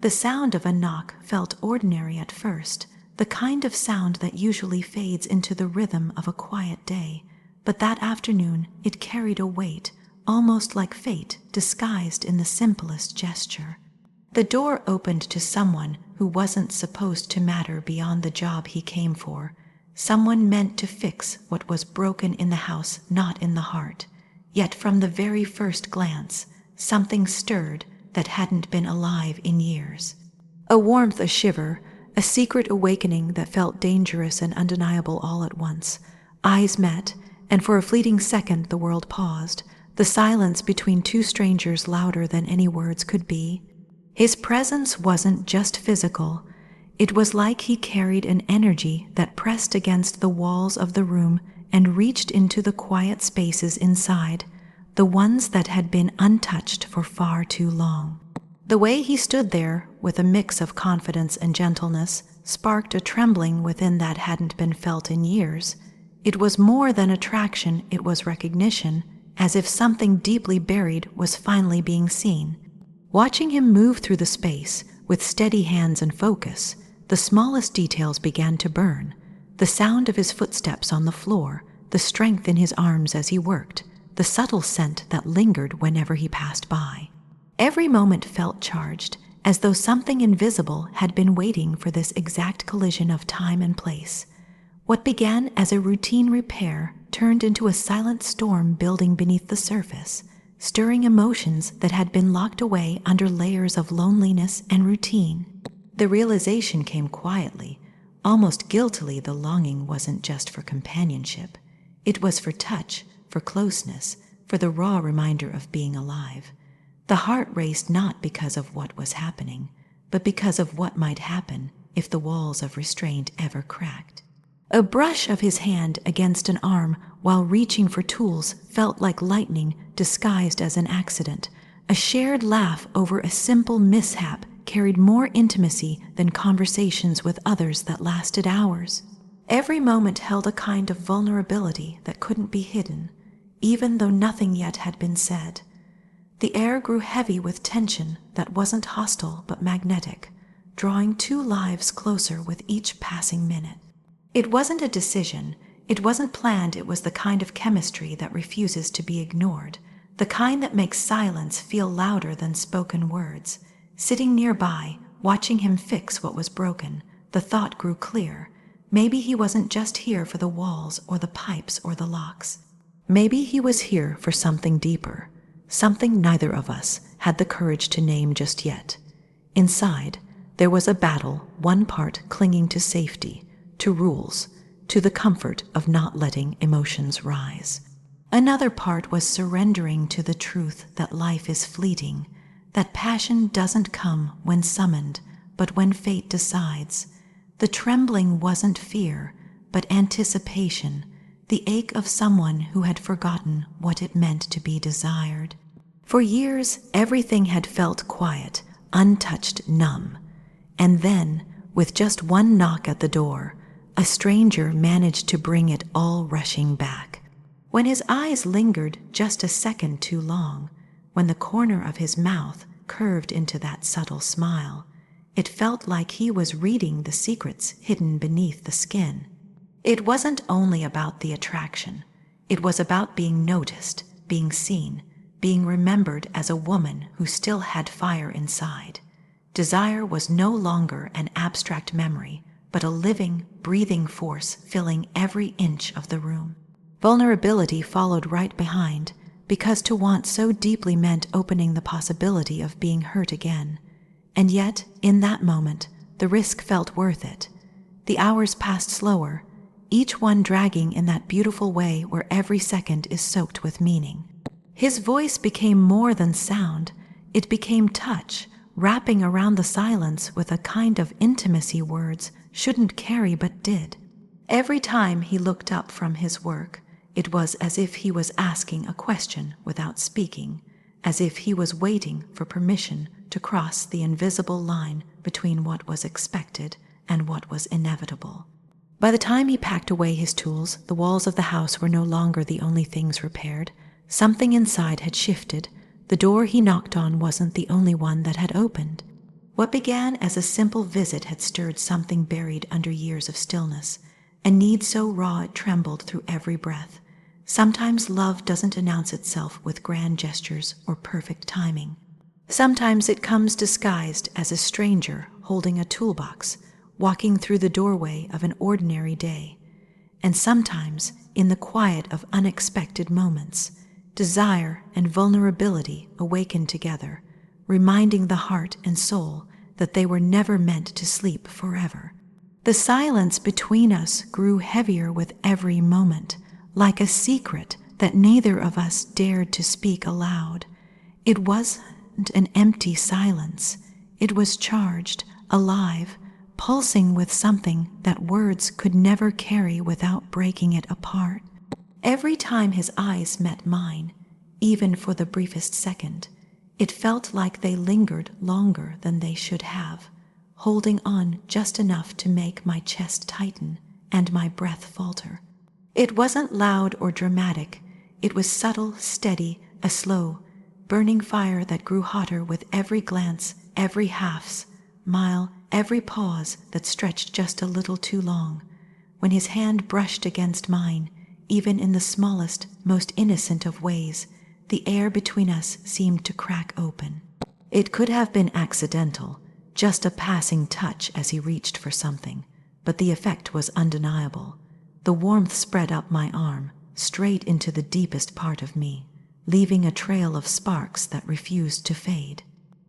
The sound of a knock felt ordinary at first, the kind of sound that usually fades into the rhythm of a quiet day, but that afternoon it carried a weight, almost like fate disguised in the simplest gesture. The door opened to someone who wasn't supposed to matter beyond the job he came for, someone meant to fix what was broken in the house, not in the heart. Yet from the very first glance, something stirred that hadn't been alive in years. A warmth, a shiver, a secret awakening that felt dangerous and undeniable all at once. Eyes met, and for a fleeting second the world paused, the silence between two strangers louder than any words could be. His presence wasn't just physical. It was like he carried an energy that pressed against the walls of the room and reached into the quiet spaces inside, the ones that had been untouched for far too long. The way he stood there, with a mix of confidence and gentleness, sparked a trembling within that hadn't been felt in years. It was more than attraction, it was recognition, as if something deeply buried was finally being seen. Watching him move through the space, with steady hands and focus, the smallest details began to burn. The sound of his footsteps on the floor, the strength in his arms as he worked, the subtle scent that lingered whenever he passed by. Every moment felt charged, as though something invisible had been waiting for this exact collision of time and place. What began as a routine repair turned into a silent storm building beneath the surface, stirring emotions that had been locked away under layers of loneliness and routine. The realization came quietly, almost guiltily. The longing wasn't just for companionship. It was for touch, for closeness, for the raw reminder of being alive. The heart raced not because of what was happening, but because of what might happen if the walls of restraint ever cracked. A brush of his hand against an arm while reaching for tools felt like lightning disguised as an accident. A shared laugh over a simple mishap carried more intimacy than conversations with others that lasted hours. Every moment held a kind of vulnerability that couldn't be hidden, even though nothing yet had been said. The air grew heavy with tension that wasn't hostile but magnetic, drawing two lives closer with each passing minute. It wasn't a decision, it wasn't planned. It was the kind of chemistry that refuses to be ignored, the kind that makes silence feel louder than spoken words. Sitting nearby, watching him fix what was broken, the thought grew clear. Maybe he wasn't just here for the walls or the pipes or the locks. Maybe he was here for something deeper, something neither of us had the courage to name just yet. Inside, there was a battle, one part clinging to safety, to rules, to the comfort of not letting emotions rise. Another part was surrendering to the truth that life is fleeting, that passion doesn't come when summoned, but when fate decides. The trembling wasn't fear, but anticipation, the ache of someone who had forgotten what it meant to be desired. For years, everything had felt quiet, untouched, numb. And then, with just one knock at the door, a stranger managed to bring it all rushing back. When his eyes lingered just a second too long, when the corner of his mouth curved into that subtle smile, it felt like he was reading the secrets hidden beneath the skin. It wasn't only about the attraction. It was about being noticed, being seen, being remembered as a woman who still had fire inside. Desire was no longer an abstract memory, but a living, breathing force filling every inch of the room. Vulnerability followed right behind, because to want so deeply meant opening the possibility of being hurt again. And yet, in that moment, the risk felt worth it. The hours passed slower, each one dragging in that beautiful way where every second is soaked with meaning. His voice became more than sound. It became touch, wrapping around the silence with a kind of intimacy words shouldn't carry but did. Every time he looked up from his work, it was as if he was asking a question without speaking, as if he was waiting for permission to cross the invisible line between what was expected and what was inevitable. By the time he packed away his tools, the walls of the house were no longer the only things repaired. Something inside had shifted. The door he knocked on wasn't the only one that had opened. What began as a simple visit had stirred something buried under years of stillness, a need so raw it trembled through every breath. Sometimes love doesn't announce itself with grand gestures or perfect timing. Sometimes it comes disguised as a stranger holding a toolbox, walking through the doorway of an ordinary day. And sometimes, in the quiet of unexpected moments, desire and vulnerability awaken together, reminding the heart and soul that they were never meant to sleep forever. The silence between us grew heavier with every moment, like a secret that neither of us dared to speak aloud. It wasn't an empty silence. It was charged, alive, pulsing with something that words could never carry without breaking it apart. Every time his eyes met mine, even for the briefest second, it felt like they lingered longer than they should have, holding on just enough to make my chest tighten and my breath falter. It wasn't loud or dramatic. It was subtle, steady, a slow, burning fire that grew hotter with every glance, every half-smile, every pause that stretched just a little too long. When his hand brushed against mine, even in the smallest, most innocent of ways, the air between us seemed to crack open. It could have been accidental, just a passing touch as he reached for something, but the effect was undeniable. The warmth spread up my arm, straight into the deepest part of me, leaving a trail of sparks that refused to fade.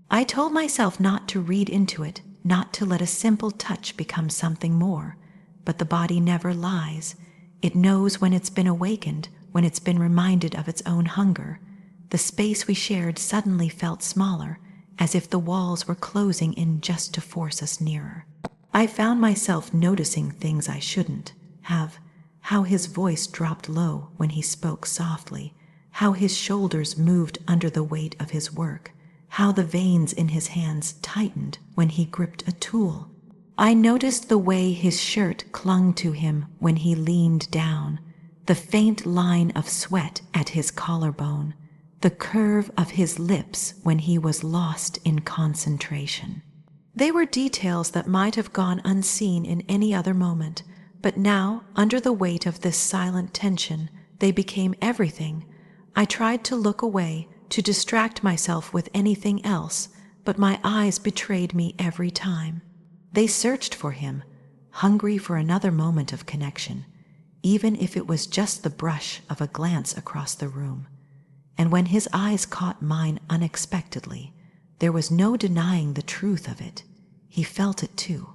I told myself not to read into it, not to let a simple touch become something more, but the body never lies. It knows when it's been awakened, when it's been reminded of its own hunger. The space we shared suddenly felt smaller, as if the walls were closing in just to force us nearer. I found myself noticing things I shouldn't have, how his voice dropped low when he spoke softly, how his shoulders moved under the weight of his work, how the veins in his hands tightened when he gripped a tool. I noticed the way his shirt clung to him when he leaned down, the faint line of sweat at his collarbone, the curve of his lips when he was lost in concentration. They were details that might have gone unseen in any other moment, but now, under the weight of this silent tension, they became everything. I tried to look away, to distract myself with anything else, but my eyes betrayed me every time. They searched for him, hungry for another moment of connection, even if it was just the brush of a glance across the room. And when his eyes caught mine unexpectedly, there was no denying the truth of it. He felt it too.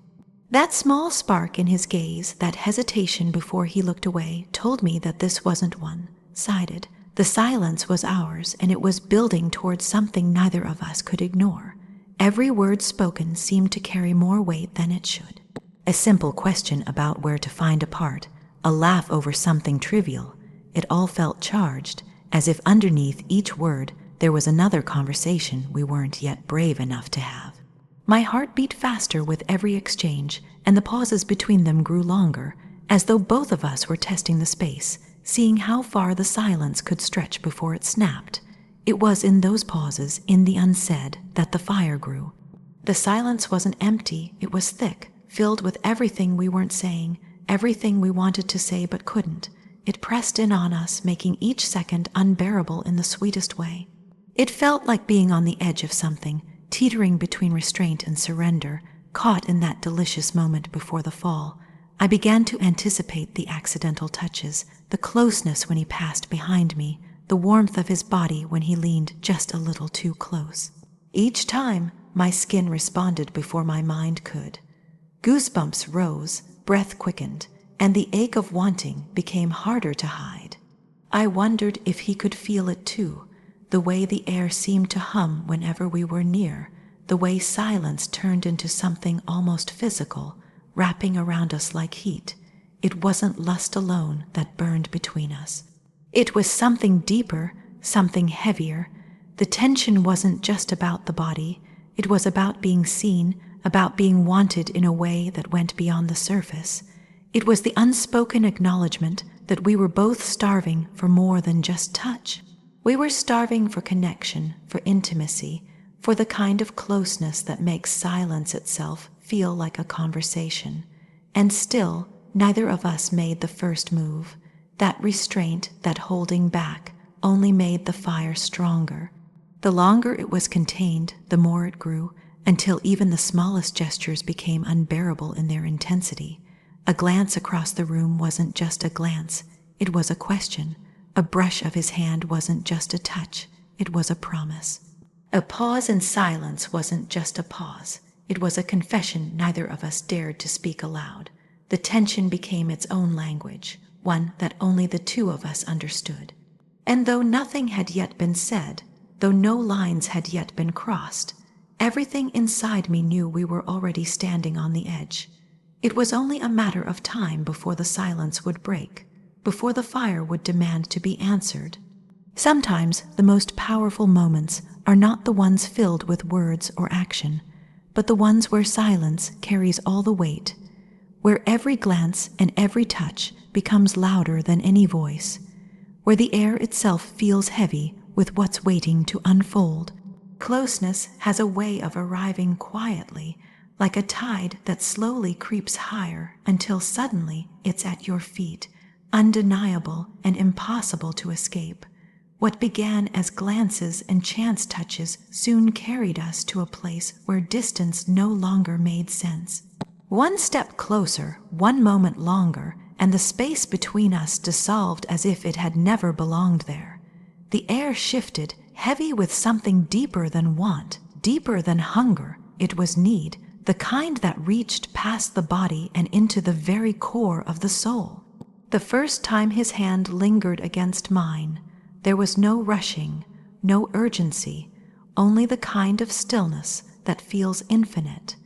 That small spark in his gaze, that hesitation before he looked away, told me that this wasn't one-sided. The silence was ours, and it was building towards something neither of us could ignore. Every word spoken seemed to carry more weight than it should. A simple question about where to find a part, a laugh over something trivial. It all felt charged, as if underneath each word there was another conversation we weren't yet brave enough to have. My heart beat faster with every exchange, and the pauses between them grew longer, as though both of us were testing the space, seeing how far the silence could stretch before it snapped. It was in those pauses, in the unsaid, that the fire grew. The silence wasn't empty, it was thick, filled with everything we weren't saying, everything we wanted to say but couldn't. It pressed in on us, making each second unbearable in the sweetest way. It felt like being on the edge of something, teetering between restraint and surrender, caught in that delicious moment before the fall. I began to anticipate the accidental touches, the closeness when he passed behind me, the warmth of his body when he leaned just a little too close. Each time, my skin responded before my mind could. Goosebumps rose, breath quickened, and the ache of wanting became harder to hide. I wondered if he could feel it too, the way the air seemed to hum whenever we were near, the way silence turned into something almost physical, wrapping around us like heat. It wasn't lust alone that burned between us. It was something deeper, something heavier. The tension wasn't just about the body. It was about being seen, about being wanted in a way that went beyond the surface. It was the unspoken acknowledgement that we were both starving for more than just touch. We were starving for connection, for intimacy, for the kind of closeness that makes silence itself feel like a conversation. And still, neither of us made the first move. That restraint, that holding back, only made the fire stronger. The longer it was contained, the more it grew, until even the smallest gestures became unbearable in their intensity. A glance across the room wasn't just a glance, it was a question. A brush of his hand wasn't just a touch, it was a promise. A pause in silence wasn't just a pause, it was a confession neither of us dared to speak aloud. The tension became its own language, one that only the two of us understood. And though nothing had yet been said, though no lines had yet been crossed, everything inside me knew we were already standing on the edge. It was only a matter of time before the silence would break, before the fire would demand to be answered. Sometimes the most powerful moments are not the ones filled with words or action, but the ones where silence carries all the weight, where every glance and every touch becomes louder than any voice, where the air itself feels heavy with what's waiting to unfold. Closeness has a way of arriving quietly, like a tide that slowly creeps higher until suddenly it's at your feet, undeniable and impossible to escape. What began as glances and chance touches soon carried us to a place where distance no longer made sense. One step closer, one moment longer, and the space between us dissolved as if it had never belonged there. The air shifted, heavy with something deeper than want, deeper than hunger. It was need, the kind that reached past the body and into the very core of the soul. The first time his hand lingered against mine, there was no rushing, no urgency, only the kind of stillness that feels infinite.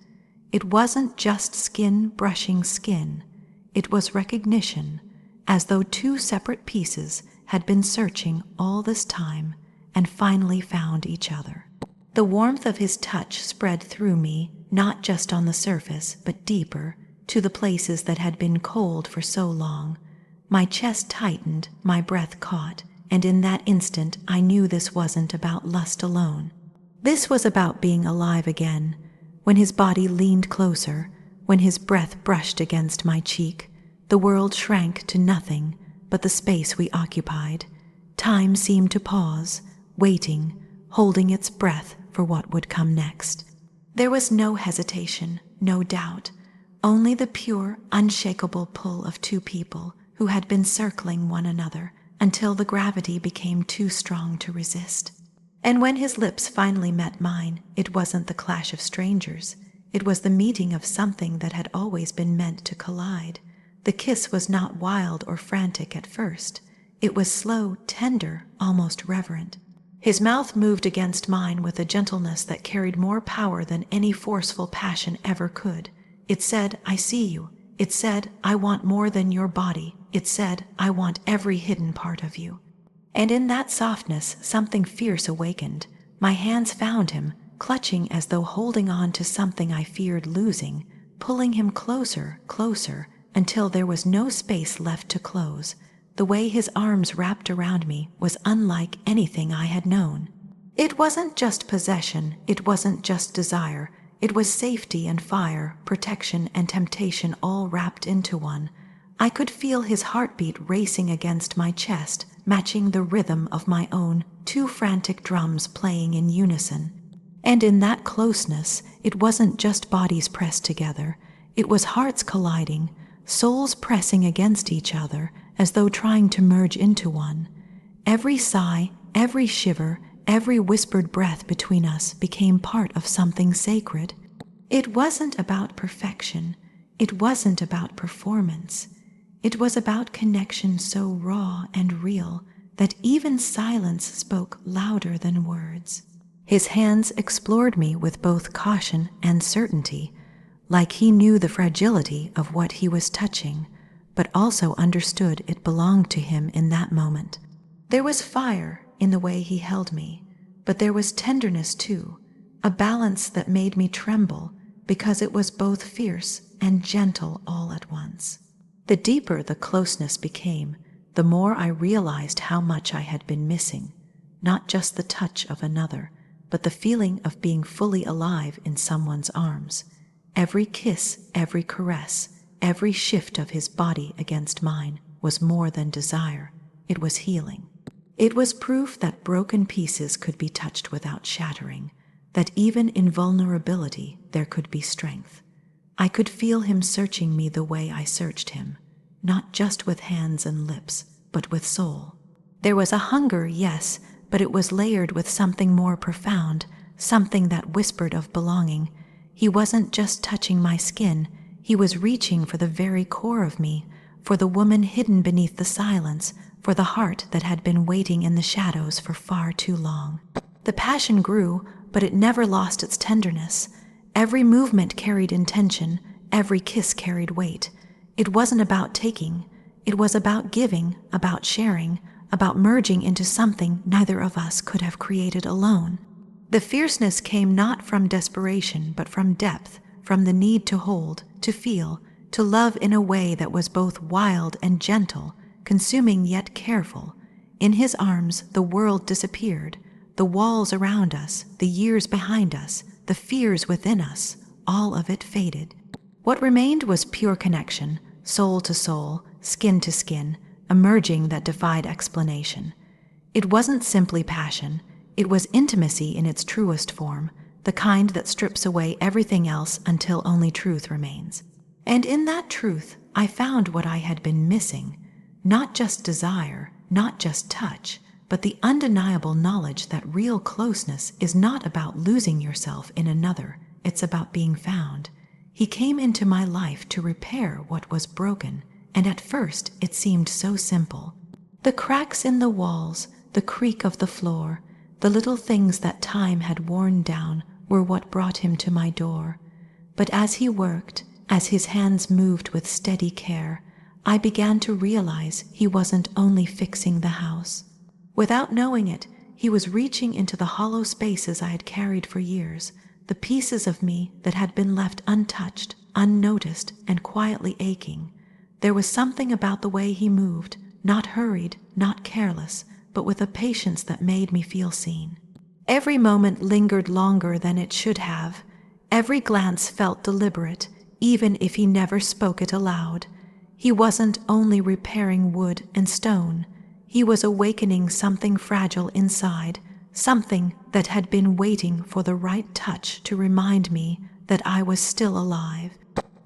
It wasn't just skin brushing skin, it was recognition, as though two separate pieces had been searching all this time and finally found each other. The warmth of his touch spread through me, not just on the surface, but deeper, to the places that had been cold for so long. My chest tightened, my breath caught, and in that instant I knew this wasn't about lust alone. This was about being alive again. When his body leaned closer, when his breath brushed against my cheek, the world shrank to nothing but the space we occupied. Time seemed to pause, waiting, holding its breath for what would come next. There was no hesitation, no doubt, only the pure, unshakable pull of two people who had been circling one another until the gravity became too strong to resist. And when his lips finally met mine, it wasn't the clash of strangers. It was the meeting of something that had always been meant to collide. The kiss was not wild or frantic at first. It was slow, tender, almost reverent. His mouth moved against mine with a gentleness that carried more power than any forceful passion ever could. It said, "I see you." It said, "I want more than your body." It said, "I want every hidden part of you." And in that softness, something fierce awakened. My hands found him, clutching as though holding on to something I feared losing, pulling him closer, closer, until there was no space left to close. The way his arms wrapped around me was unlike anything I had known. It wasn't just possession, it wasn't just desire, it was safety and fire, protection and temptation all wrapped into one. I could feel his heartbeat racing against my chest, matching the rhythm of my own, two frantic drums playing in unison. And in that closeness, it wasn't just bodies pressed together, it was hearts colliding, souls pressing against each other, as though trying to merge into one. Every sigh, every shiver, every whispered breath between us became part of something sacred. It wasn't about perfection. It wasn't about performance. It was about connection so raw and real that even silence spoke louder than words. His hands explored me with both caution and certainty, like he knew the fragility of what he was touching, but also understood it belonged to him in that moment. There was fire in the way he held me, but there was tenderness too, a balance that made me tremble because it was both fierce and gentle all at once. The deeper the closeness became, the more I realized how much I had been missing, not just the touch of another, but the feeling of being fully alive in someone's arms. Every kiss, every caress, every shift of his body against mine was more than desire. It was healing. It was proof that broken pieces could be touched without shattering, that even in vulnerability there could be strength. I could feel him searching me the way I searched him, not just with hands and lips, but with soul. There was a hunger, yes, but it was layered with something more profound, something that whispered of belonging. He wasn't just touching my skin, he was reaching for the very core of me, for the woman hidden beneath the silence, for the heart that had been waiting in the shadows for far too long. The passion grew, but it never lost its tenderness. Every movement carried intention, every kiss carried weight. It wasn't about taking, it was about giving, about sharing, about merging into something neither of us could have created alone. The fierceness came not from desperation, but from depth, from the need to hold, to feel, to love in a way that was both wild and gentle, consuming yet careful. In his arms, the world disappeared. The walls around us, the years behind us, the fears within us, all of it faded. What remained was pure connection, soul to soul, skin to skin, a merging that defied explanation. It wasn't simply passion, it was intimacy in its truest form, the kind that strips away everything else until only truth remains. And in that truth, I found what I had been missing. Not just desire, not just touch, but the undeniable knowledge that real closeness is not about losing yourself in another, it's about being found. He came into my life to repair what was broken, and at first it seemed so simple. The cracks in the walls, the creak of the floor, the little things that time had worn down were what brought him to my door. But as he worked, as his hands moved with steady care, I began to realize he wasn't only fixing the house. Without knowing it, he was reaching into the hollow spaces I had carried for years, the pieces of me that had been left untouched, unnoticed, and quietly aching. There was something about the way he moved, not hurried, not careless, but with a patience that made me feel seen. Every moment lingered longer than it should have. Every glance felt deliberate, even if he never spoke it aloud. He wasn't only repairing wood and stone. He was awakening something fragile inside, something that had been waiting for the right touch to remind me that I was still alive.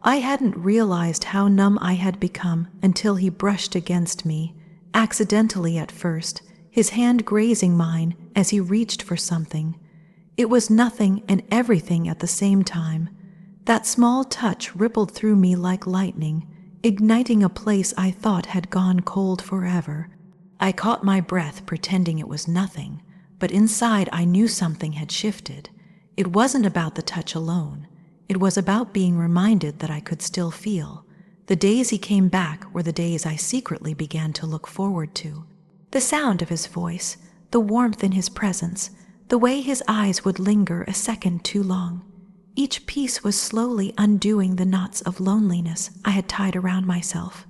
I hadn't realized how numb I had become until he brushed against me, accidentally at first, his hand grazing mine as he reached for something. It was nothing and everything at the same time. That small touch rippled through me like lightning, igniting a place I thought had gone cold forever. I caught my breath, pretending it was nothing, but inside I knew something had shifted. It wasn't about the touch alone. It was about being reminded that I could still feel. The days he came back were the days I secretly began to look forward to. The sound of his voice, the warmth in his presence, the way his eyes would linger a second too long. Each piece was slowly undoing the knots of loneliness I had tied around myself.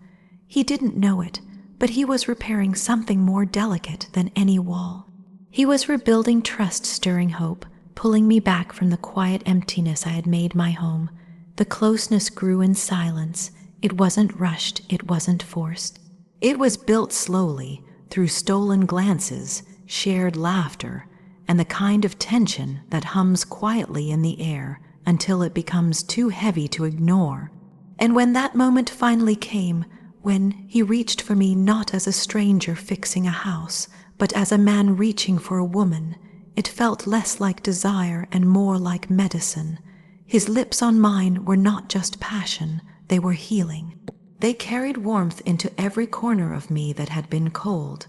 He didn't know it, but he was repairing something more delicate than any wall. He was rebuilding trust, stirring hope, pulling me back from the quiet emptiness I had made my home. The closeness grew in silence. It wasn't rushed, it wasn't forced. It was built slowly, through stolen glances, shared laughter, and the kind of tension that hums quietly in the air until it becomes too heavy to ignore. And when that moment finally came, when he reached for me not as a stranger fixing a house, but as a man reaching for a woman, it felt less like desire and more like medicine. His lips on mine were not just passion, they were healing. They carried warmth into every corner of me that had been cold.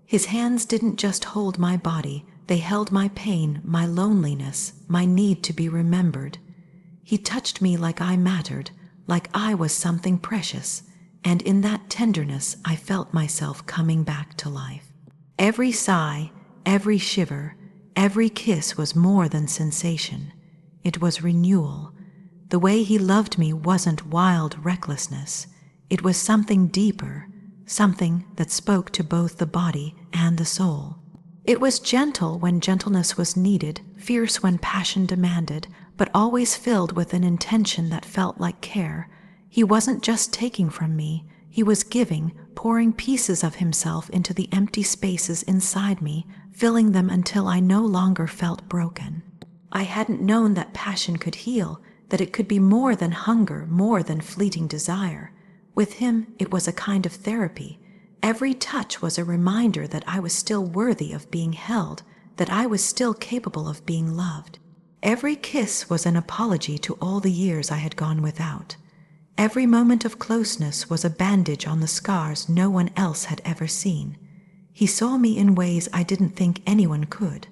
His hands didn't just hold my body, they held my pain, my loneliness, my need to be remembered. He touched me like I mattered, like I was something precious, and in that tenderness I felt myself coming back to life. Every sigh, every shiver, every kiss was more than sensation. It was renewal. The way he loved me wasn't wild recklessness. It was something deeper, something that spoke to both the body and the soul. It was gentle when gentleness was needed, fierce when passion demanded, but always filled with an intention that felt like care. He wasn't just taking from me, he was giving, pouring pieces of himself into the empty spaces inside me, filling them until I no longer felt broken. I hadn't known that passion could heal, that it could be more than hunger, more than fleeting desire. With him, it was a kind of therapy. Every touch was a reminder that I was still worthy of being held, that I was still capable of being loved. Every kiss was an apology to all the years I had gone without. Every moment of closeness was a bandage on the scars no one else had ever seen. He saw me in ways I didn't think anyone could.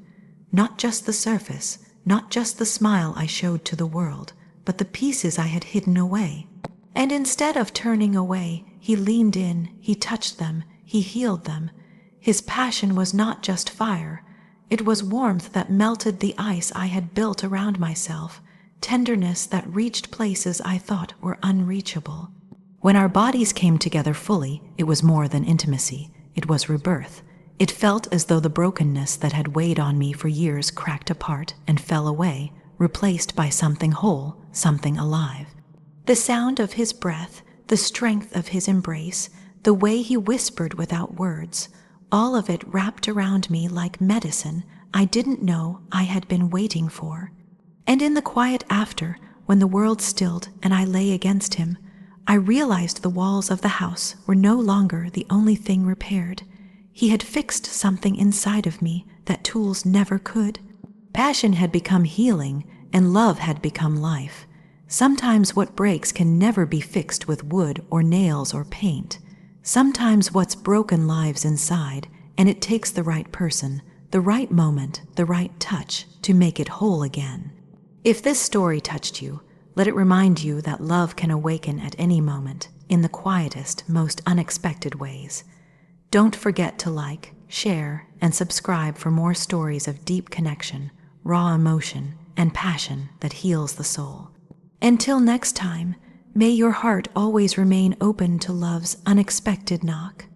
Not just the surface, not just the smile I showed to the world, but the pieces I had hidden away. And instead of turning away, he leaned in, he touched them, he healed them. His passion was not just fire. It was warmth that melted the ice I had built around myself, tenderness that reached places I thought were unreachable. When our bodies came together fully, it was more than intimacy. It was rebirth. It felt as though the brokenness that had weighed on me for years cracked apart and fell away, replaced by something whole, something alive. The sound of his breath, the strength of his embrace, the way he whispered without words, all of it wrapped around me like medicine I didn't know I had been waiting for. And in the quiet after, when the world stilled and I lay against him, I realized the walls of the house were no longer the only thing repaired. He had fixed something inside of me that tools never could. Passion had become healing, and love had become life. Sometimes what breaks can never be fixed with wood or nails or paint. Sometimes what's broken lives inside, and it takes the right person, the right moment, the right touch to make it whole again. If this story touched you, let it remind you that love can awaken at any moment, in the quietest, most unexpected ways. Don't forget to like, share, and subscribe for more stories of deep connection, raw emotion, and passion that heals the soul. Until next time, may your heart always remain open to love's unexpected knock.